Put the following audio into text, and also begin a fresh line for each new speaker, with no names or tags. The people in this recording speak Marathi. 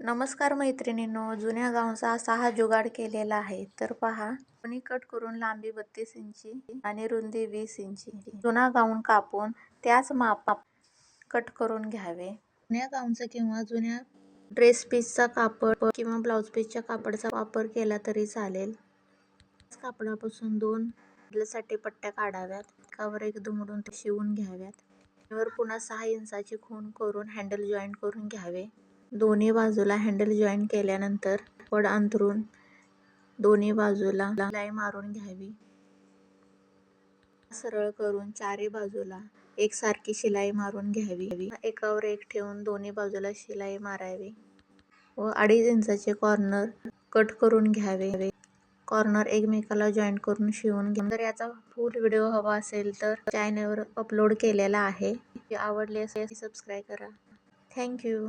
नमस्कार मैत्रिणींनो, जुन्या गाऊनचा असा हा जुगाड केलेला आहे. तर पहा, कोणी कट करून लांबी 32 इंची आणि रुंदी 20 इंची. जुना गाऊन कापून त्याच मापात कट करून घ्यावे. जुन्या गाऊनचा किंवा जुन्या ड्रेस पीसचा कापड किंवा ब्लाऊज पीसच्या कापडाचा वापर केला तरी चालेल. कापडापासून 2 साठी पट्ट्या काढाव्यात. एकावर एक दुमडून ते शिवून घ्याव्यात. त्यावर पुन्हा 6 इंचाची खूण करून हँडल जॉईंट करून घ्यावे. दोन्ही बाजूला हँडल जॉईंट केल्यानंतर कापड अंथरून दोन्ही बाजूला शिलाई मारून घ्यावी. सरळ करून चारी बाजूला एकसारखी शिलाई मारून घ्यावी. एकावर एक ठेवून दोन्ही बाजूला शिलाई मारावी व 2.5 इंचाचे कॉर्नर कट करून घ्यावे. कॉर्नर एकमेकाला जॉईंट करून शिवून घ्या. जर याचा फुल व्हिडिओ हवा असेल तर चॅनलवर अपलोड केलेला आहे. आवडले असेल सबस्क्राईब करा. थँक्यू.